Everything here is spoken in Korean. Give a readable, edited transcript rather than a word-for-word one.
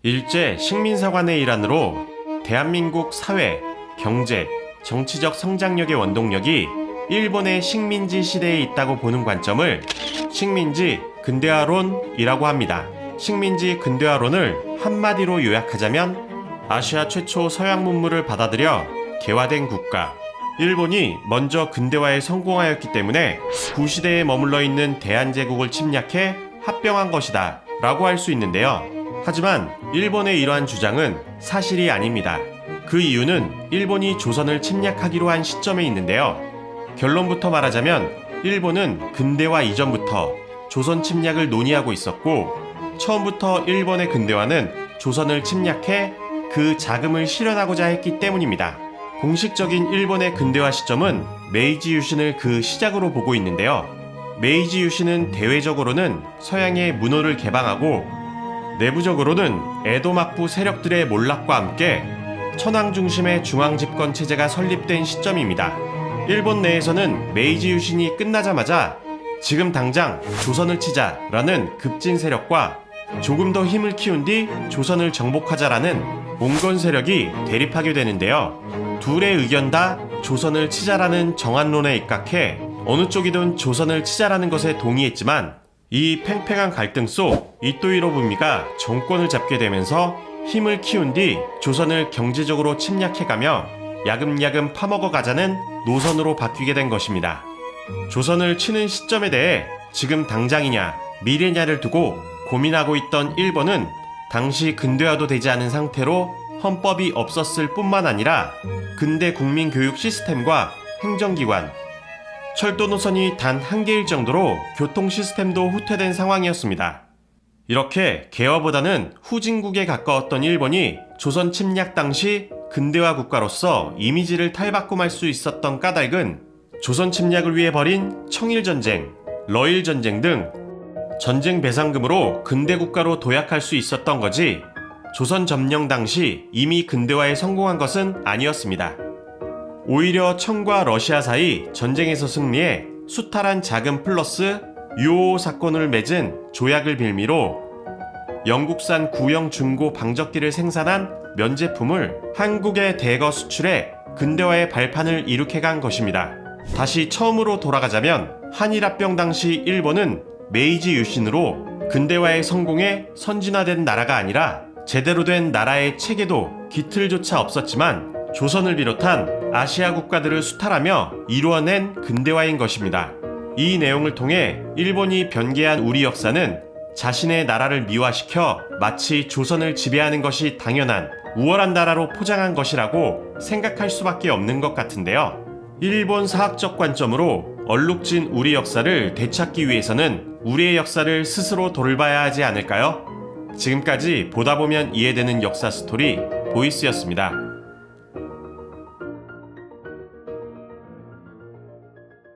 일제 식민사관의 일환으로 대한민국 사회, 경제, 정치적 성장력의 원동력이 일본의 식민지 시대에 있다고 보는 관점을 식민지 근대화론이라고 합니다. 식민지 근대화론을 한마디로 요약하자면 아시아 최초 서양 문물을 받아들여 개화된 국가, 일본이 먼저 근대화에 성공하였기 때문에 구시대에 머물러 있는 대한제국을 침략해 합병한 것이다 라고 할 수 있는데요. 하지만 일본의 이러한 주장은 사실이 아닙니다. 그 이유는 일본이 조선을 침략하기로 한 시점에 있는데요. 결론부터 말하자면 일본은 근대화 이전부터 조선 침략을 논의하고 있었고, 처음부터 일본의 근대화는 조선을 침략해 그 자금을 실현하고자 했기 때문입니다. 공식적인 일본의 근대화 시점은 메이지 유신을 그 시작으로 보고 있는데요. 메이지 유신은 대외적으로는 서양의 문호를 개방하고 내부적으로는 에도 막부 세력들의 몰락과 함께 천황 중심의 중앙 집권 체제가 설립된 시점입니다. 일본 내에서는 메이지 유신이 끝나자마자 지금 당장 조선을 치자라는 급진 세력과 조금 더 힘을 키운 뒤 조선을 정복하자라는 봉건 세력이 대립하게 되는데요. 둘의 의견 다 조선을 치자라는 정한론에 입각해 어느 쪽이든 조선을 치자라는 것에 동의했지만, 이 팽팽한 갈등 속 이토 히로부미가 정권을 잡게 되면서 힘을 키운 뒤 조선을 경제적으로 침략해가며 야금야금 파먹어 가자는 노선으로 바뀌게 된 것입니다. 조선을 치는 시점에 대해 지금 당장이냐 미래냐를 두고 고민하고 있던 일본은 당시 근대화도 되지 않은 상태로 헌법이 없었을 뿐만 아니라 근대 국민 교육 시스템과 행정기관, 철도 노선이 단 한 개일 정도로 교통 시스템도 후퇴된 상황이었습니다. 이렇게 개화보다는 후진국에 가까웠던 일본이 조선 침략 당시 근대화 국가로서 이미지를 탈바꿈할 수 있었던 까닭은 조선 침략을 위해 벌인 청일전쟁, 러일전쟁 등 전쟁 배상금으로 근대 국가로 도약할 수 있었던 거지, 조선 점령 당시 이미 근대화에 성공한 것은 아니었습니다. 오히려 청과 러시아 사이 전쟁에서 승리해 수탈한 자금 플러스 유오 사건을 맺은 조약을 빌미로 영국산 구형 중고 방적기를 생산한 면제품을 한국에 대거 수출해 근대화의 발판을 이룩해 간 것입니다. 다시 처음으로 돌아가자면 한일합병 당시 일본은 메이지 유신으로 근대화에 성공해 선진화된 나라가 아니라 제대로 된 나라의 체계도 기틀조차 없었지만 조선을 비롯한 아시아 국가들을 수탈하며 이루어낸 근대화인 것입니다. 이 내용을 통해 일본이 변개한 우리 역사는 자신의 나라를 미화시켜 마치 조선을 지배하는 것이 당연한 우월한 나라로 포장한 것이라고 생각할 수밖에 없는 것 같은데요. 일본 사학적 관점으로 얼룩진 우리 역사를 되찾기 위해서는 우리의 역사를 스스로 돌봐야 하지 않을까요? 지금까지 보다 보면 이해되는 역사 스토리 보이스였습니다.